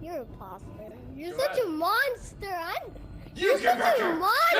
You're a imposter. You're such a monster. You're such a monster.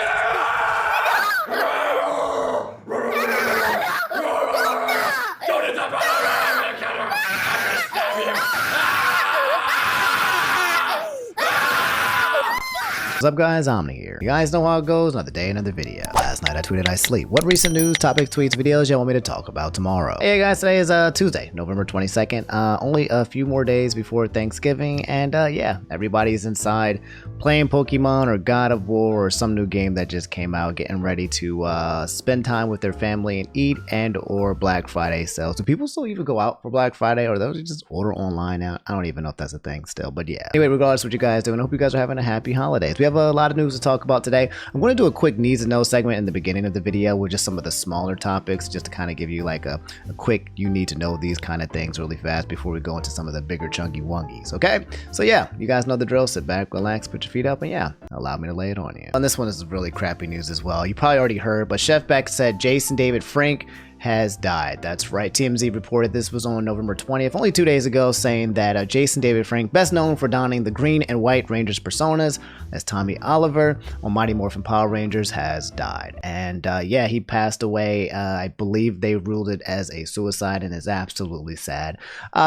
What's up guys, Omni here. You guys know how it goes, another day, another video. Last night I tweeted I sleep. What recent news, topics, tweets, videos y'all want me to talk about tomorrow? Hey guys, today is Tuesday, November 22nd. Only a few more days before Thanksgiving, and yeah, everybody's inside playing Pokemon or God of War or some new game that just came out, getting ready to spend time with their family and eat and or Black Friday sales. Do people still even go out for Black Friday, or those just order online now? I don't even know if that's a thing still, but yeah. Anyway, regardless of what you guys do, and I hope you guys are having a happy holidays. We have a lot of news to talk about today. I'm going to do a quick needs to know segment in the beginning of the video with just some of the smaller topics, just to kind of give you like a quick you need to know these kind of things really fast before we go into some of the bigger chunky wongies. Okay, so yeah, you guys know the drill. Sit back, relax, put your feet up, and yeah, allow me to lay it on you. And this one is really crappy news as well. You probably already heard, but Chef Beck said Jason David Frank has died. That's right. TMZ reported this was on November 20th, only 2 days ago, saying that Jason David Frank, best known for donning the green and white Rangers personas as Tommy Oliver on Mighty Morphin Power Rangers, has died. And yeah, he passed away. I believe they ruled it as a suicide, and is absolutely sad.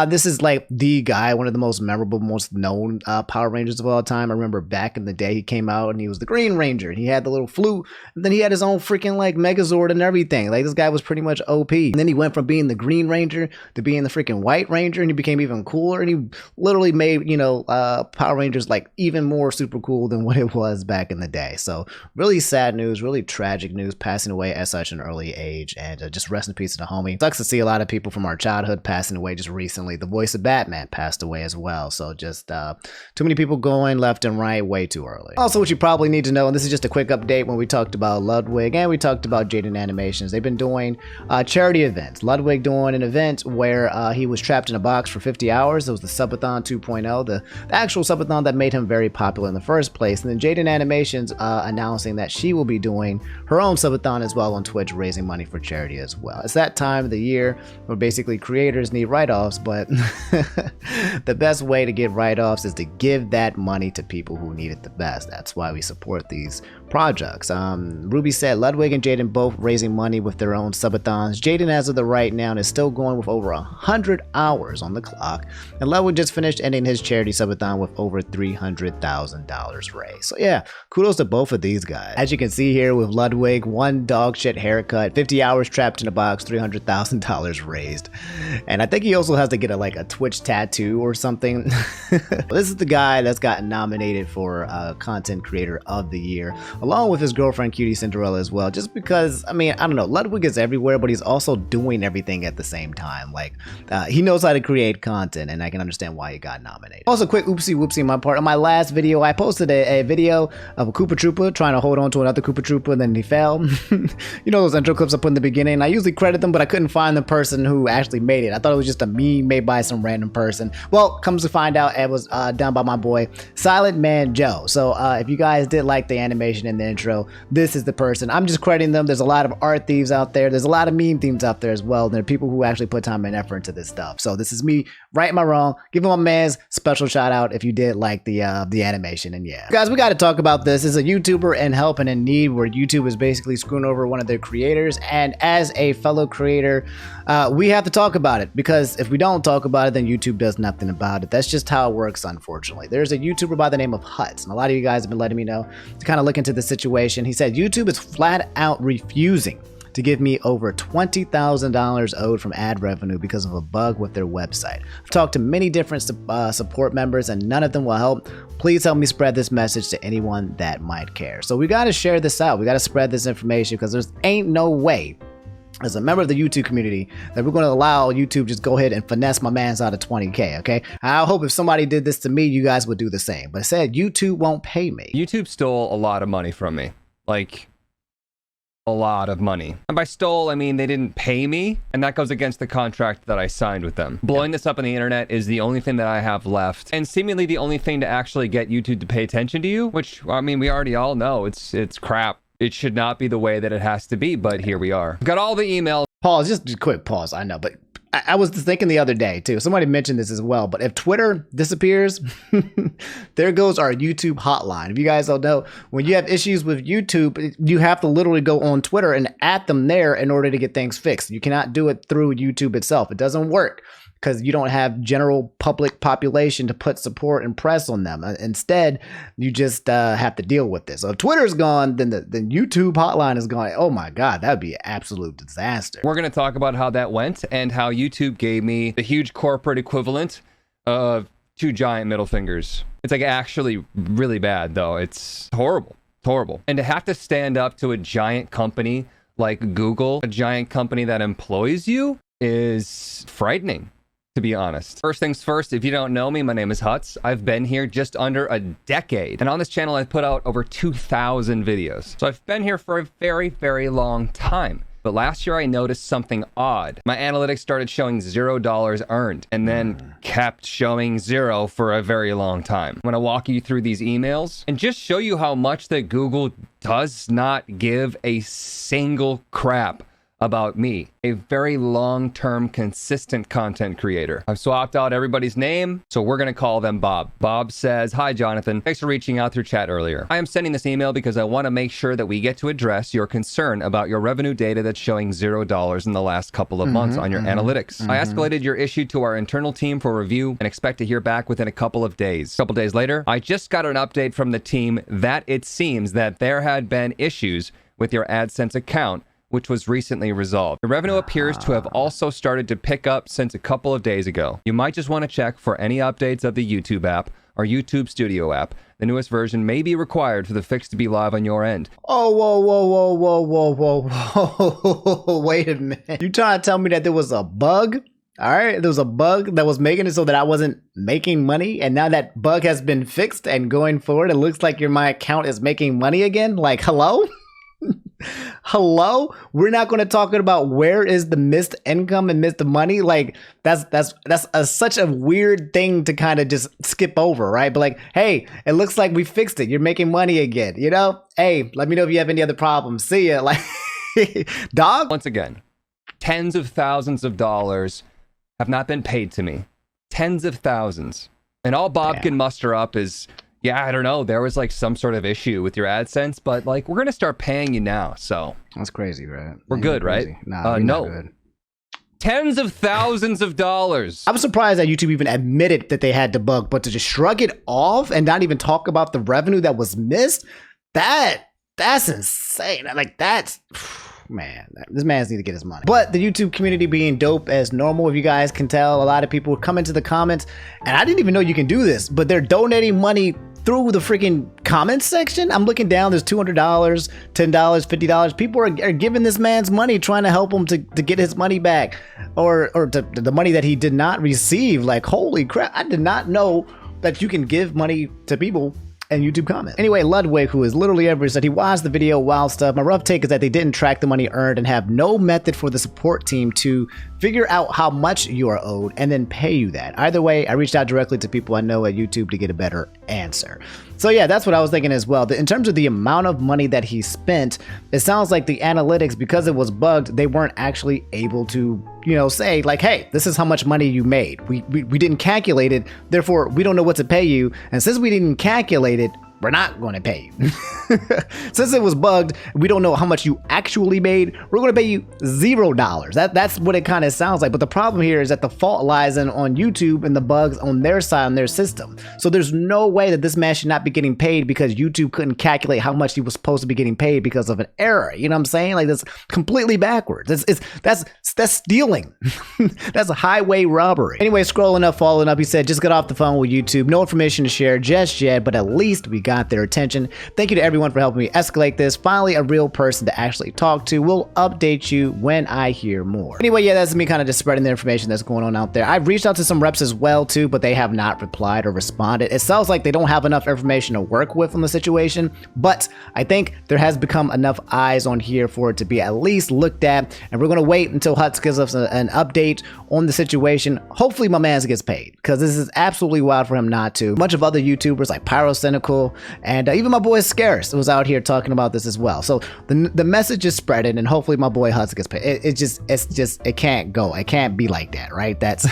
This is like the guy, one of the most memorable, most known Power Rangers of all time. I remember back in the day he came out and he was the Green Ranger. He had the little flute, and then he had his own freaking like Megazord and everything. Like this guy was pretty much OP. And then he went from being the Green Ranger to being the freaking White Ranger, and he became even cooler, and he literally made, you know, Power Rangers like even more super cool than what it was back in the day. So really sad news, really tragic news, passing away at such an early age, and just rest in peace to the homie. Sucks to see a lot of people from our childhood passing away just recently. The voice of Batman passed away as well. So just too many people going left and right way too early. Also, what you probably need to know, and this is just a quick update, when we talked about Ludwig and we talked about Jaden Animations, they've been doing charity events. Ludwig doing an event where he was trapped in a box for 50 hours. It was the Subathon 2.0, the actual Subathon that made him very popular in the first place. And then Jaden Animations announcing that she will be doing her own Subathon as well on Twitch, raising money for charity as well. It's that time of the year where basically creators need write-offs, but the best way to get write-offs is to give that money to people who need it the best. That's why we support these projects. Ruby said Ludwig and Jaden both raising money with their own Subathons. Jaden, as of the right now, is still going with over 100 hours on the clock, and Ludwig just finished ending his charity Subathon with over $300,000 raised. So yeah, kudos to both of these guys. As you can see here with Ludwig, one dog shit haircut, 50 hours trapped in a box, $300,000 raised, and I think he also has to get a Twitch tattoo or something. This is the guy that's gotten nominated for Content Creator of the Year, along with his girlfriend Cutie Cinderella as well, just because, I mean, I don't know, Ludwig is everywhere, but he's also doing everything at the same time. Like he knows how to create content, and I can understand why he got nominated. Also, quick oopsie whoopsie on my part. On my last video, I posted a video of a Koopa Troopa trying to hold on to another Koopa Troopa, and then he fell. You know those intro clips I put in the beginning? I usually credit them, but I couldn't find the person who actually made it. I thought it was just a meme made by some random person. Well, comes to find out, it was done by my boy Silent Man Joe. So if you guys did like the animation in the intro, this is the person. I'm just crediting them. There's a lot of art thieves out there. There's a lot of meme themes out there as well. There are people who actually put time and effort into this stuff. So this is me right my wrong. Give my man's special shout out if you did like the animation. And yeah, guys, we got to talk about this. This is a YouTuber in help and in need, where YouTube is basically screwing over one of their creators. And as a fellow creator, we have to talk about it, because if we don't talk about it, then YouTube does nothing about it. That's just how it works, unfortunately. There's a YouTuber by the name of Hutts, and a lot of you guys have been letting me know to kind of look into the situation. He said YouTube is flat out refusing to give me over $20,000 owed from ad revenue because of a bug with their website. I've talked to many different support members, and none of them will help. Please help me spread this message to anyone that might care. So we got to share this out. We got to spread this information, because there's ain't no way, as a member of the YouTube community, that we're going to allow YouTube just go ahead and finesse my man's out of 20K, okay? I hope if somebody did this to me, you guys would do the same. But it said YouTube won't pay me. YouTube stole a lot of money from me. Like, a lot of money. And by stole, I mean they didn't pay me, and that goes against the contract that I signed with them. Blowing this up on the internet is the only thing that I have left, and seemingly the only thing to actually get YouTube to pay attention to you, which, I mean, we already all know it's crap. It should not be the way that it has to be, but here we are. Got all the emails. Pause, just quick pause. I know, but I was thinking the other day too. Somebody mentioned this as well. But if Twitter disappears, there goes our YouTube hotline. If you guys don't know, when you have issues with YouTube, you have to literally go on Twitter and at them there in order to get things fixed. You cannot do it through YouTube itself. It doesn't work because you don't have general public population to put support and press on them. Instead, you just have to deal with this. So if Twitter's gone, then the YouTube hotline is gone. Oh my God, that would be an absolute disaster. We're going to talk about how that went and how YouTube gave me the huge corporate equivalent of 2 giant middle fingers. It's like actually really bad though. It's horrible. It's horrible. And to have to stand up to a giant company like Google, a giant company that employs you, is frightening, to be honest. First things first, if you don't know me, my name is Hutts. I've been here just under a decade. And on this channel, I've put out over 2,000 videos. So I've been here for a very, very long time. But last year I noticed something odd. My analytics started showing $0 earned and then kept showing 0 for a very long time. I'm gonna walk you through these emails and just show you how much that Google does not give a single crap about me, a very long-term consistent content creator. I've swapped out everybody's name, so we're gonna call them Bob. Bob says, "Hi Jonathan, thanks for reaching out through chat earlier. I am sending this email because I wanna make sure that we get to address your concern about your revenue data that's showing $0 in the last couple of months on your analytics. I escalated your issue to our internal team for review and expect to hear back within a couple of days. A couple days later, I just got an update from the team that it seems that there had been issues with your AdSense account, which was recently resolved. The revenue appears to have also started to pick up since a couple of days ago. You might just want to check for any updates of the YouTube app or YouTube Studio app. The newest version may be required for the fix to be live on your end." Oh, whoa. Wait a minute. You trying to tell me that there was a bug? All right, there was a bug that was making it so that I wasn't making money, and now that bug has been fixed, and going forward, it looks like my account is making money again? Like, hello? Hello? We're not going to talk about where is the missed income and missed money. Like that's such a weird thing to kind of just skip over, right? But like, hey, it looks like we fixed it. You're making money again, you know? Hey, let me know if you have any other problems. See ya. Like, dog. Once again, tens of thousands of dollars have not been paid to me. Tens of thousands. And all Bob can muster up is, yeah, I don't know, there was like some sort of issue with your AdSense, but like we're going to start paying you now, so. That's crazy, right? We're good, right? Nah, no. Good. Tens of thousands of dollars. I'm surprised that YouTube even admitted that they had the bug, but to just shrug it off and not even talk about the revenue that was missed, that's insane. Like that's... Man, this man's need to get his money. But the YouTube community being dope as normal, if you guys can tell, a lot of people come into the comments, and I didn't even know you can do this, but they're donating money through the freaking comments section. I'm looking down, there's $200, $10, $50. People are giving this man's money, trying to help him to get his money back, or the money that he did not receive. Like, holy crap, I did not know that you can give money to people and YouTube comment. Anyway, Ludwig, who is literally everywhere, said he watched the video while stuff. My rough take is that they didn't track the money earned and have no method for the support team to figure out how much you are owed and then pay you that. Either way, I reached out directly to people I know at YouTube to get a better answer. So yeah, that's what I was thinking as well. In terms of the amount of money that he spent, it sounds like the analytics, because it was bugged, they weren't actually able to, you know, say like, hey, this is how much money you made. We didn't calculate it, therefore we don't know what to pay you. And since we didn't calculate it, we're not going to pay you. Since it was bugged, we don't know how much you actually made. We're going to pay you $0. That's what it kind of sounds like. But the problem here is that the fault lies on YouTube and the bugs on their side, on their system. So there's no way that this man should not be getting paid because YouTube couldn't calculate how much he was supposed to be getting paid because of an error. You know what I'm saying? Like, that's completely backwards. That's stealing. That's a highway robbery. Anyway, scrolling up, following up, he said, just got off the phone with YouTube. No information to share just yet, but at least we got their attention. Thank you to everyone for helping me escalate this. Finally, a real person to actually talk to. We'll update you when I hear more. Anyway, yeah, that's me kind of just spreading the information that's going on out there. I've reached out to some reps as well too, but they have not replied or responded. It sounds like they don't have enough information to work with on the situation, but I think there has become enough eyes on here for it to be at least looked at, and we're going to wait until Hutts gives us an update on the situation. Hopefully my man gets paid, because this is absolutely wild for him not to. A bunch of other YouTubers like Pyrocynical, And even my boy Scarce was out here talking about this as well. So the message is spreading, and hopefully my boy Hutts gets paid. It can't go. It can't be like that, right? That's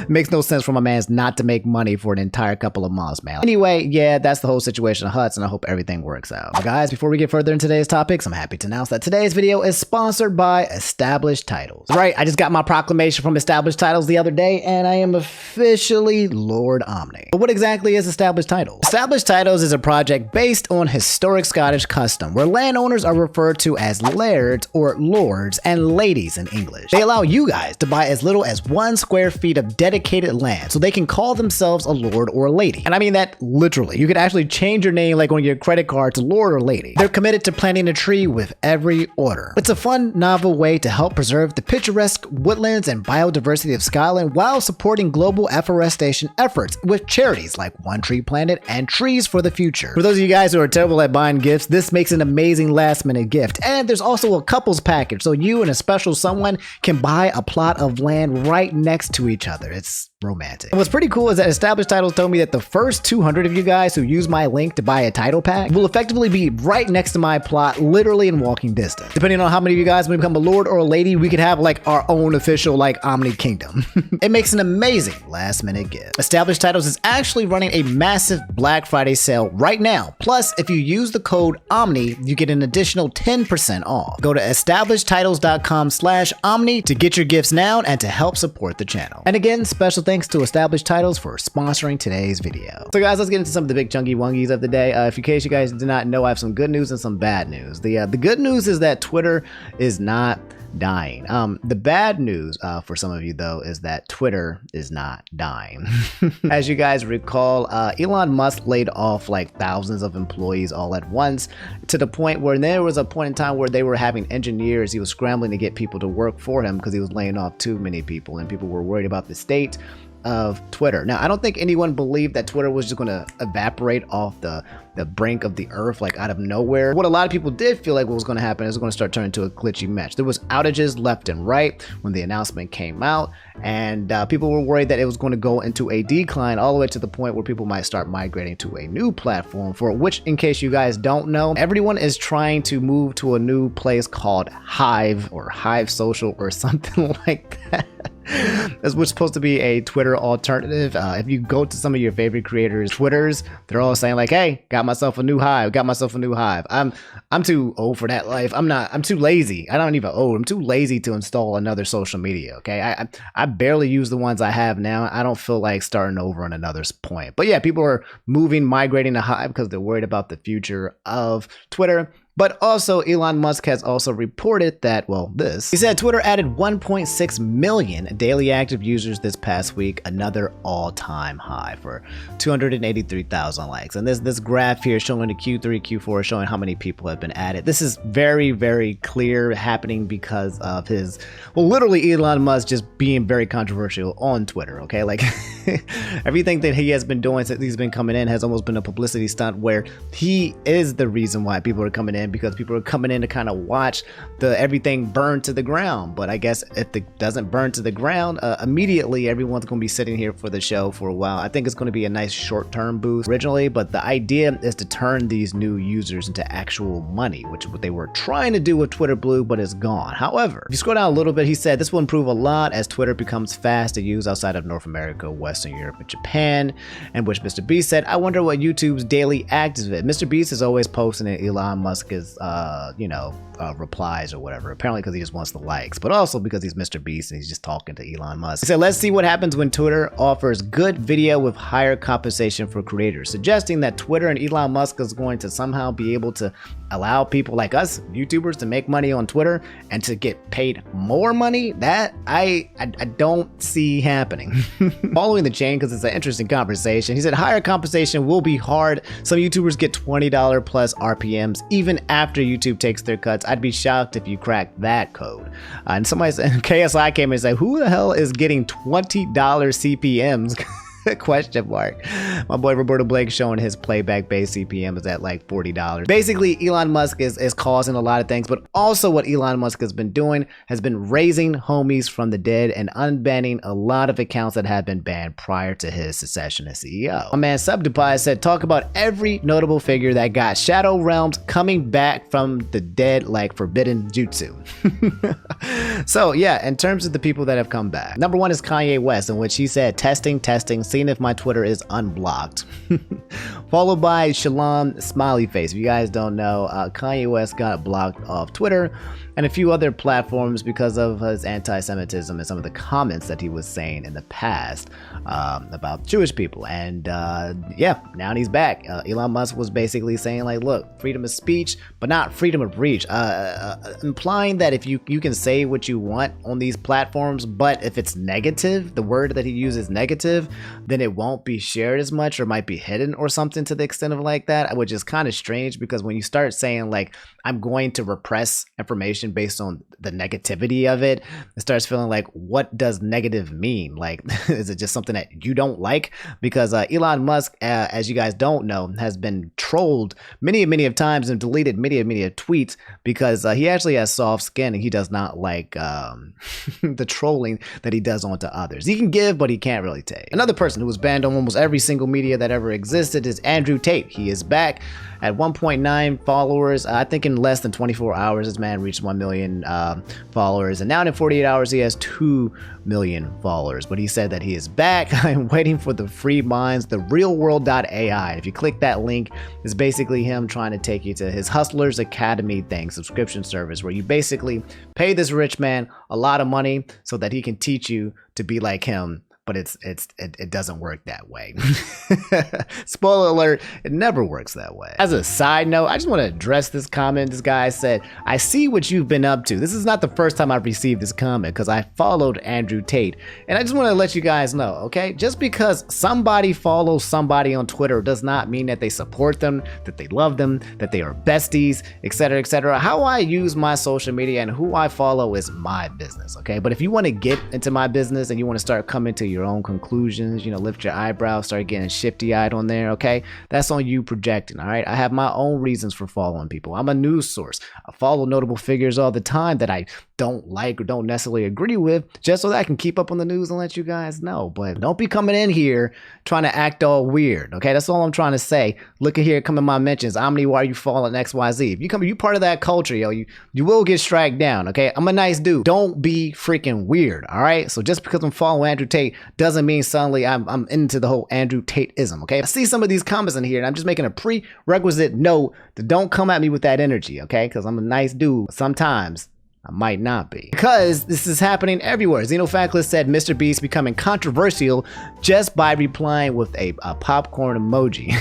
makes no sense for my man's not to make money for an entire couple of months, man. Anyway, yeah, that's the whole situation of Hutts, and I hope everything works out. But guys, before we get further into today's topics, I'm happy to announce that today's video is sponsored by Established Titles. Right, I just got my proclamation from Established Titles the other day, and I am officially Lord Omni. But what exactly is Established Titles? Established Titles is a project based on historic Scottish custom, where landowners are referred to as lairds or lords and ladies in English. They allow you guys to buy as little as 1 square feet of dedicated land, so they can call themselves a lord or a lady. And I mean that literally. You could actually change your name like on your credit card to lord or lady. They're committed to planting a tree with every order. It's a fun, novel way to help preserve the picturesque woodlands and biodiversity of Scotland while supporting global afforestation efforts with charities like One Tree Planet and Trees for the Future. For those of you guys who are terrible at buying gifts, this makes an amazing last-minute gift. And there's also a couples package, so you and a special someone can buy a plot of land right next to each other. It's romantic. And what's pretty cool is that Established Titles told me that the first 200 of you guys who use my link to buy a title pack will effectively be right next to my plot, literally in walking distance. Depending on how many of you guys will become a lord or a lady, we could have like our own official like Omni Kingdom. It makes an amazing last minute gift. Established Titles is actually running a massive Black Friday sale right now. Plus, if you use the code Omni, you get an additional 10% off. Go to establishedtitles.com/Omni to get your gifts now and to help support the channel. And again, special thanks to Established Titles for sponsoring today's video. So guys, let's get into some of the big chunky wongies of the day. In case you guys did not know, I have some good news and some bad news. The good news is that Twitter is not dying. The bad news for some of you though is that Twitter is not dying. As you guys recall, Elon Musk laid off like thousands of employees all at once, to the point where there was a point in time where they were having engineers. He was scrambling to get people to work for him because he was laying off too many people, and people were worried about the state of Twitter. Now, I don't think anyone believed that Twitter was just going to evaporate off the brink of the earth like out of nowhere. What a lot of people did feel like what was going to happen is going to start turning into a glitchy mess. There was outages left and right when the announcement came out, and people were worried that it was going to go into a decline all the way to the point where people might start migrating to a new platform, for which, in case you guys don't know, everyone is trying to move to a new place called Hive or Hive Social or something like that. This was supposed to be a Twitter alternative. If you go to some of your favorite creators' Twitters, they're all saying like, "Hey, got myself a new hive. Got myself a new hive." I'm too old for that life. I'm too lazy. I don't even old. I'm too lazy to install another social media. Okay, I barely use the ones I have now. I don't feel like starting over on another point. But yeah, people are migrating to Hive because they're worried about the future of Twitter. But also, Elon Musk has also reported that, well, he said Twitter added 1.6 million daily active users this past week, another all-time high for 283,000 likes. And this graph here showing the Q3, Q4, showing how many people have been added. This is very, very clear happening because of literally Elon Musk just being very controversial on Twitter, okay? Like, everything that he has been doing since he's been coming in has almost been a publicity stunt where he is the reason why people are coming in, because people are coming in to kind of watch everything burn to the ground. But I guess if it doesn't burn to the ground immediately, everyone's going to be sitting here for the show for a while. I think it's going to be a nice short-term boost originally, but the idea is to turn these new users into actual money, which is what they were trying to do with Twitter Blue, but it's gone. However, if you scroll down a little bit, he said this will improve a lot as Twitter becomes fast to use outside of North America, Western Europe, and Japan. And which MrBeast said, "I wonder what YouTube's daily actives is." MrBeast is always posting it. Elon Musk is replies or whatever, apparently because he just wants the likes, but also because he's MrBeast and he's just talking to Elon Musk. He said, "Let's see what happens when Twitter offers good video with higher compensation for creators," suggesting that Twitter and Elon Musk is going to somehow be able to allow people like us YouTubers to make money on Twitter and to get paid more money. That I don't see happening. Following the chain, because it's an interesting conversation, he said higher compensation will be hard. Some YouTubers get $20 plus RPMs even after YouTube takes their cuts. I'd be shocked if you cracked that code. And somebody said, KSI came in and said, "Who the hell is getting $20 CPMs?" Question mark. My boy Roberto Blake showing his playback base CPM is at like $40. Basically, Elon Musk is causing a lot of things, but also what Elon Musk has been doing has been raising homies from the dead and unbanning a lot of accounts that have been banned prior to his succession as CEO. My man Subdepie said, talk about every notable figure that got Shadow Realms coming back from the dead like forbidden jutsu. So yeah, in terms of the people that have come back, number one is Kanye West, in which he said, testing, seeing if my Twitter is unblocked. Followed by Shalom Smiley Face. If you guys don't know, Kanye West got blocked off Twitter and a few other platforms because of his anti-Semitism and some of the comments that he was saying in the past about Jewish people. And yeah, now he's back. Elon Musk was basically saying like, look, freedom of speech, but not freedom of reach, implying that if you can say what you want on these platforms, but if it's negative, the word that he uses negative, then it won't be shared as much or might be hidden or something to the extent of like that, which is kind of strange because when you start saying like, I'm going to repress information based on the negativity of it, it starts feeling like, what does negative mean? Like, is it just something that you don't like? Because Elon Musk, as you guys don't know, has been trolled many of times and deleted many of tweets because he actually has soft skin and he does not like the trolling that he does onto others. He can give, but he can't really take. Another person who was banned on almost every single media that ever existed is Andrew Tate. He is back at 1.9 followers. I think in less than 24 hours, this man reached 1 million followers. And now in 48 hours, he has 2 million followers. But he said that he is back. I'm waiting for the free minds, the realworld.ai. If you click that link, it's basically him trying to take you to his Hustlers Academy thing, subscription service, where you basically pay this rich man a lot of money so that he can teach you to be like him. But it doesn't work that way. Spoiler alert, it never works that way. As a side note, I just want to address this comment. This guy said, I see what you've been up to. This is not the first time I've received this comment because I followed Andrew Tate. And I just want to let you guys know, okay? Just because somebody follows somebody on Twitter does not mean that they support them, that they love them, that they are besties, etc., etc. How I use my social media and who I follow is my business, okay? But if you want to get into my business and you want to start coming to your own conclusions, you know, lift your eyebrows, start getting shifty-eyed on there, okay? That's on you projecting, all right? I have my own reasons for following people. I'm a news source. I follow notable figures all the time that I don't like or don't necessarily agree with, just so that I can keep up on the news and let you guys know. But don't be coming in here trying to act all weird, okay? That's all I'm trying to say. Look at here, come in my mentions. Omni, why are you following XYZ? If you part of that culture, yo, you will get struck down, okay? I'm a nice dude. Don't be freaking weird, all right? So just because I'm following Andrew Tate doesn't mean suddenly I'm into the whole Andrew Tate-ism, okay? I see some of these comments in here and I'm just making a prerequisite note to don't come at me with that energy, okay? Because I'm a nice dude. Sometimes I might not be. Because this is happening everywhere. Xenofactless said MrBeast becoming controversial just by replying with a popcorn emoji.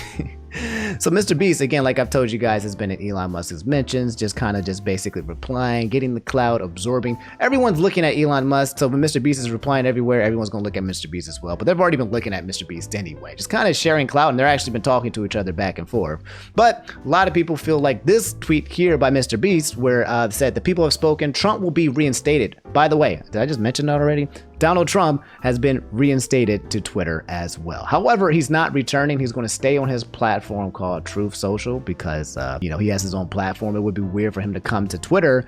So MrBeast, again, like I've told you guys, has been in Elon Musk's mentions, just basically replying, getting the cloud, absorbing. Everyone's looking at Elon Musk, so when MrBeast is replying everywhere, everyone's gonna look at MrBeast as well. But they've already been looking at MrBeast anyway, just kind of sharing cloud, and they're actually been talking to each other back and forth. But a lot of people feel like this tweet here by MrBeast, where said the people have spoken, Trump will be reinstated. By the way, did I just mention that already? Donald Trump has been reinstated to Twitter as well. However, he's not returning. He's going to stay on his platform called Truth Social because, you know, he has his own platform. It would be weird for him to come to Twitter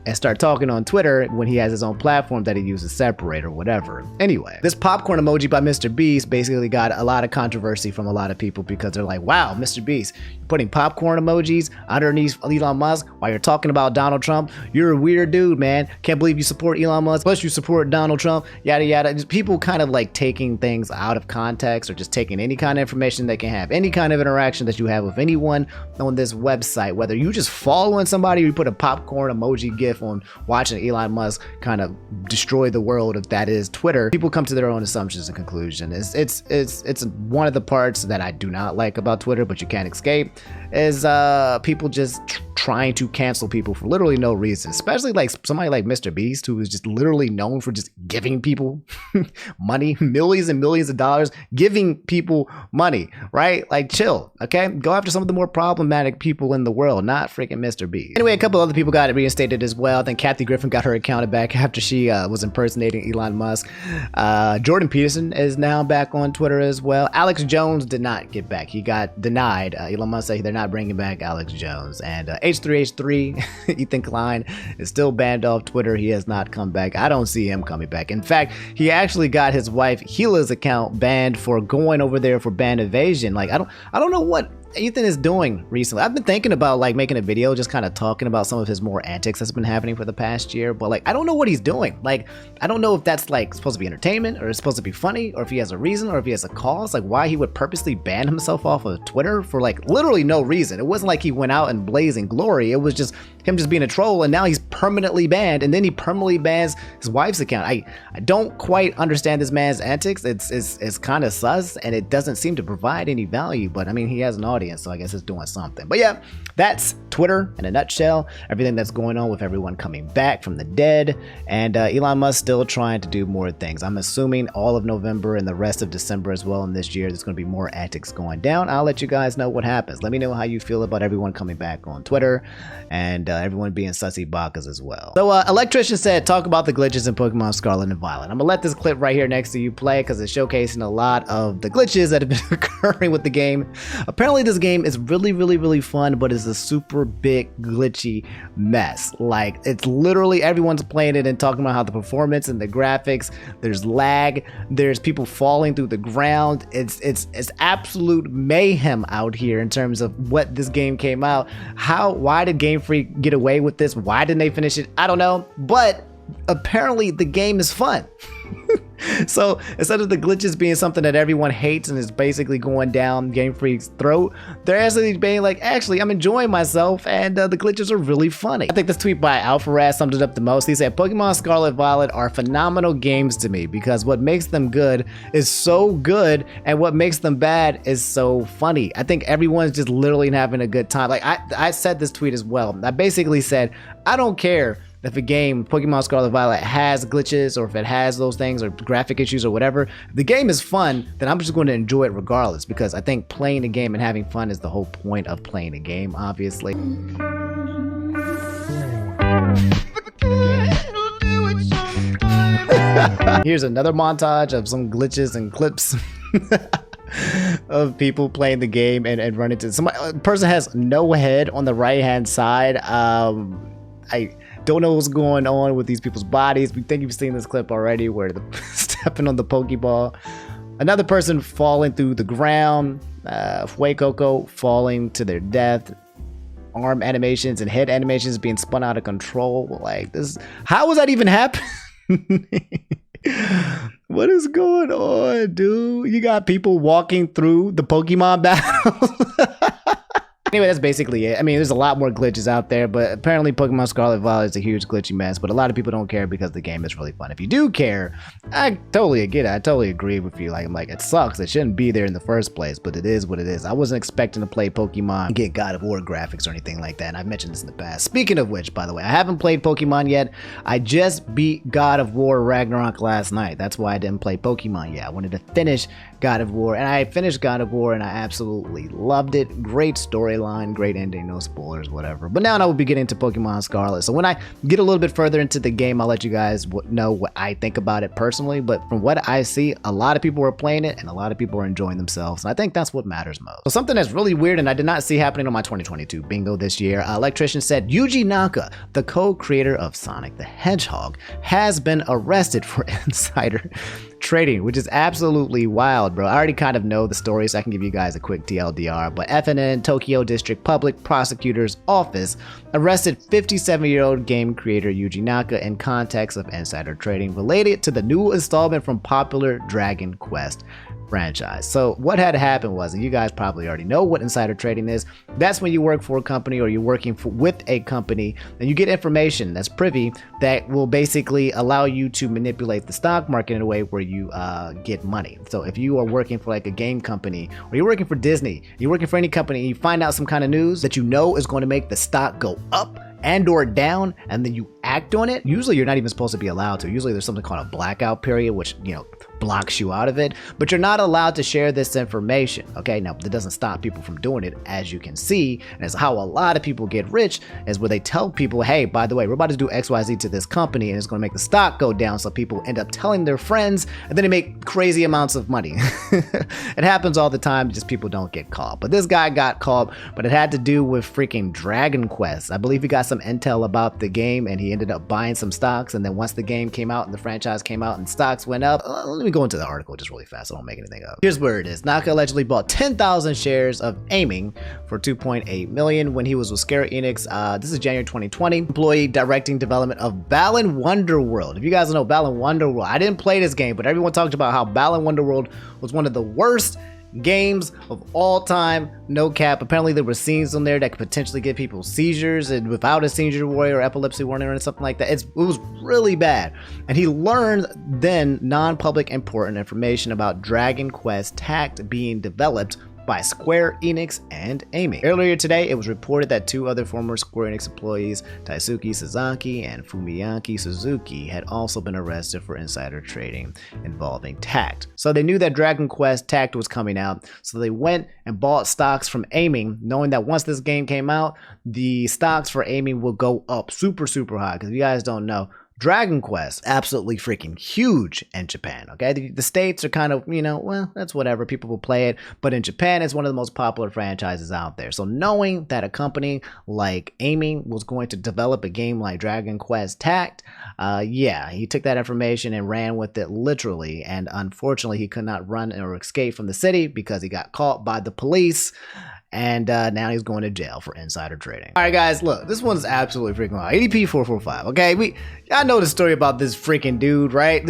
and start talking on Twitter when he has his own platform that he uses separate or whatever. Anyway, this popcorn emoji by MrBeast basically got a lot of controversy from a lot of people because they're like, wow, MrBeast, you're putting popcorn emojis underneath Elon Musk while you're talking about Donald Trump. You're a weird dude, man. Can't believe you support Elon Musk, plus you support Donald Trump, yada, yada. Just people kind of like taking things out of context or just taking any kind of information they can have, any kind of interaction that you have with anyone on this website, whether you just following somebody or you put a popcorn emoji gif on watching Elon Musk kind of destroy the world, if that is Twitter. People come to their own assumptions and conclusions. It's one of the parts that I do not like about Twitter, but you can't escape, is people just trying to cancel people for literally no reason, especially like somebody like MrBeast, who is just literally known for just giving people money, millions and millions of dollars, giving people money, right? Like, chill, okay? Go after some of the more problematic people in the world, not freaking MrBeast. Anyway, a couple other people got it reinstated as well. well. I think Kathy Griffin got her account back after she was impersonating Elon Musk. Jordan Peterson is now back on Twitter as well. Alex Jones did not get back. He got denied. Elon Musk said they're not bringing back Alex Jones. And H3H3, Ethan Klein, is still banned off Twitter. He has not come back. I don't see him coming back. In fact, he actually got his wife Hila's account banned for going over there for ban evasion. Like, I don't know what Ethan is doing recently. I've been thinking about like making a video just kind of talking about some of his more antics that's been happening for the past year, but like I don't know what he's doing. Like I don't know if that's like supposed to be entertainment or it's supposed to be funny or if he has a reason or if he has a cause, like why he would purposely ban himself off of Twitter for like literally no reason. It wasn't like he went out and blazing glory. It was just him just being a troll, and now he's permanently banned, and then he permanently bans his wife's account. I don't quite understand this man's antics. It's kind of sus, and it doesn't seem to provide any value, but I mean he has an audience, so I guess it's doing something. But yeah, that's Twitter in a nutshell. Everything that's going on with everyone coming back from the dead, and Elon Musk still trying to do more things. I'm assuming all of November and the rest of December as well in this year there's going to be more antics going down. I'll let you guys know what happens. Let me know how you feel about everyone coming back on Twitter and everyone being sussy bakas as well. So Electrician said, talk about the glitches in Pokemon Scarlet and Violet. I'm gonna let this clip right here next to you play because it's showcasing a lot of the glitches that have been occurring with the game. Apparently this game is really fun, but it's a super big glitchy mess. Like it's literally everyone's playing it and talking about how the performance and the graphics, there's lag, there's people falling through the ground. It's absolute mayhem out here in terms of what this game came out. Why did Game Freak get away with this? Why didn't they finish it? I don't know, but apparently the game is fun. So instead of the glitches being something that everyone hates and is basically going down Game Freak's throat, they're actually being like, actually, I'm enjoying myself, and the glitches are really funny. I think this tweet by Alpharaz summed it up the most. He said, Pokemon Scarlet Violet are phenomenal games to me because what makes them good is so good, and what makes them bad is so funny. I think everyone's just literally having a good time. Like I said this tweet as well. I basically said, I don't care if a game, Pokemon Scarlet Violet, has glitches or if it has those things or graphic issues or whatever. If the game is fun, then I'm just going to enjoy it regardless, because I think playing a game and having fun is the whole point of playing a game, obviously. Here's another montage of some glitches and clips of people playing the game and running into somebody. A person has no head on the right hand side. I don't know what's going on with these people's bodies. We think you've seen this clip already where they're stepping on the Pokeball. Another person falling through the ground. Fuecoco falling to their death. Arm animations and head animations being spun out of control. Like this, how was that even happening? What is going on, dude? You got people walking through the Pokemon battle. Anyway, that's basically it. I mean, there's a lot more glitches out there, but apparently Pokemon Scarlet Violet is a huge glitchy mess, but a lot of people don't care because the game is really fun. If you do care, I totally get it. I totally agree with you. Like, I'm like, it sucks. It shouldn't be there in the first place, but it is what it is. I wasn't expecting to play Pokemon and get God of War graphics or anything like that, and I've mentioned this in the past. Speaking of which, by the way, I haven't played Pokemon yet. I just beat God of War Ragnarok last night. That's why I didn't play Pokemon yet. I wanted to finish God of War, and I finished God of War, and I absolutely loved it. Great storyline, great ending, no spoilers, whatever. But now I will be getting into Pokemon Scarlet. So when I get a little bit further into the game, I'll let you guys know what I think about it personally. But from what I see, a lot of people are playing it, and a lot of people are enjoying themselves, and I think that's what matters most. So something that's really weird, and I did not see happening on my 2022 bingo this year. Electrician said Yuji Naka, the co-creator of Sonic the Hedgehog, has been arrested for insider trading, which is absolutely wild, bro. I already kind of know the story, so I can give you guys a quick TLDR, but FNN Tokyo District Public Prosecutor's Office arrested 57-year-old game creator Yuji Naka in context of insider trading related to the new installment from popular Dragon Quest franchise. So what had happened was, and you guys probably already know what insider trading is, that's when you work for a company or you're working with a company and you get information that's privy that will basically allow you to manipulate the stock market in a way where you get money. So if you are working for like a game company, or you're working for Disney, you're working for any company, and you find out some kind of news that you know is going to make the stock go up and or down, and then you act on it, usually you're not even supposed to be allowed to. Usually there's something called a blackout period, which, you know, blocks you out of it, but you're not allowed to share this information. Okay, now that doesn't stop people from doing it, as you can see, and it's how a lot of people get rich, is where they tell people, hey, by the way, we're about to do XYZ to this company and it's going to make the stock go down, so people end up telling their friends and then they make crazy amounts of money. It happens all the time, just people don't get caught. But this guy got caught, but it had to do with freaking Dragon Quest. I believe he got some intel about the game and he ended up buying some stocks, and then once the game came out and the franchise came out and stocks went up, let me go into the article just really fast so I don't make anything up. Here's where it is. Naka allegedly bought 10,000 shares of Aiming for $2.8 million when he was with Scarlet Enix. This is January 2020. Employee directing development of Balan Wonderworld. If you guys don't know Balan Wonderworld, I didn't play this game, but everyone talked about how Balan Wonderworld was one of the worst games of all time, no cap. Apparently there were scenes on there that could potentially give people seizures, and without a seizure warning or epilepsy warning or something like that, it was really bad. And he learned then non-public important information about Dragon Quest Tact being developed by Square Enix and Aiming. Earlier today, it was reported that two other former Square Enix employees, Taisuke Sasaki and Fumiyaki Suzuki, had also been arrested for insider trading involving Tact. So they knew that Dragon Quest Tact was coming out, so they went and bought stocks from Aiming, knowing that once this game came out, the stocks for Aiming will go up super high. Because if you guys don't know, Dragon Quest, absolutely freaking huge in Japan, okay? The States are kind of, you know, well, that's whatever, people will play it, but in Japan, it's one of the most popular franchises out there. So knowing that a company like Aiming was going to develop a game like Dragon Quest Tact, yeah, he took that information and ran with it literally, and unfortunately, he could not run or escape from the city because he got caught by the police. And now he's going to jail for insider trading. All right, guys, look, this one's absolutely freaking wild. ADP 445, okay? I know the story about this freaking dude, right?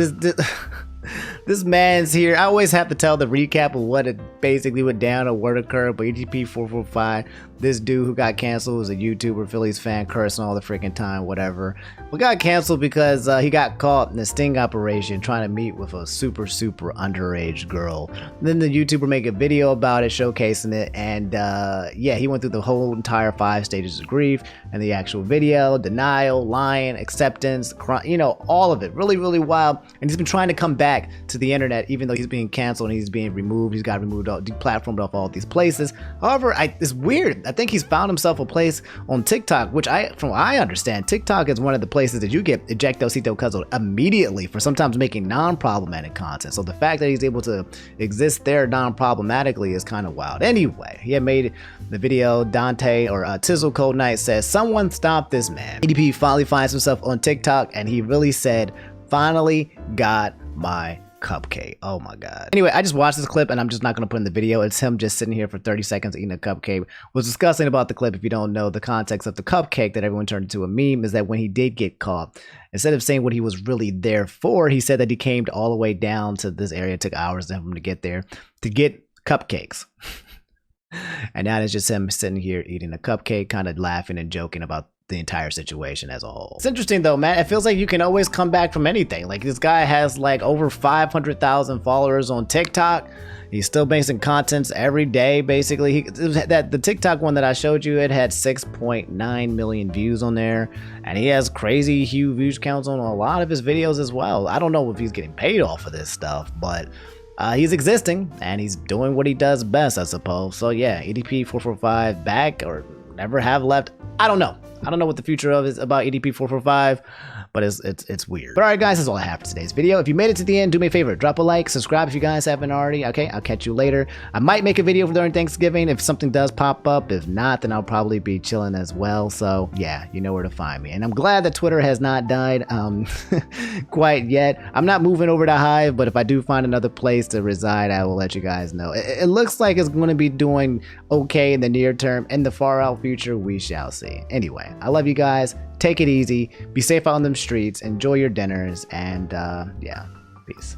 This man's here. I always have to tell the recap of what it basically went down or what occurred, but ADP 445, this dude who got canceled was a YouTuber, Phillies fan, cursing all the freaking time, whatever. But got canceled because he got caught in a sting operation trying to meet with a super underage girl. And then the YouTuber made a video about it, showcasing it, and yeah, he went through the whole entire 5 stages of grief and the actual video, denial, lying, acceptance, you know, all of it. Really wild. And he's been trying to come back to the internet, even though he's being canceled and he's being removed. He's got removed, deplatformed off all these places. However, it's weird. I think he's found himself a place on TikTok, which from what I understand, TikTok is one of the places that you get ejectocito cuzzled immediately for sometimes making non-problematic content. So the fact that he's able to exist there non-problematically is kind of wild. Anyway, he had made the video. Dante or Tizzle Cold Knight says, someone stop this man. ADP finally finds himself on TikTok, and he really said, finally got my cupcake. Oh my god. Anyway, I just watched this clip and I'm just not going to put in the video. It's him just sitting here for 30 seconds eating a cupcake. Was discussing about the clip. If you don't know the context of the cupcake that everyone turned into a meme, is that when he did get caught, instead of saying what he was really there for, he said that he came all the way down to this area. It took hours for him to get there to get cupcakes. And now it's just him sitting here eating a cupcake, kind of laughing and joking about the entire situation as a whole. It's interesting though, man. It feels like you can always come back from anything. Like, this guy has like over 500,000 followers on TikTok. He's still making contents every day, basically. The TikTok one that I showed you, it had 6.9 million views on there, and he has crazy huge views counts on a lot of his videos as well. I don't know if he's getting paid off of this stuff, but he's existing and he's doing what he does best, I suppose. So yeah, ADP 445 back or never have left. I don't know. I don't know what the future of is about ADP 445, but it's weird. But all right, guys, that's all I have for today's video. If you made it to the end, do me a favor, drop a like, subscribe if you guys haven't already. Okay, I'll catch you later. I might make a video during Thanksgiving if something does pop up. If not, then I'll probably be chilling as well. So yeah, you know where to find me. And I'm glad that Twitter has not died quite yet. I'm not moving over to Hive, but if I do find another place to reside, I will let you guys know. It looks like it's going to be doing okay in the near term. In the far out future, we shall see. Anyway, I love you guys. Take it easy. Be safe out on them streets. Enjoy your dinners. And yeah, peace.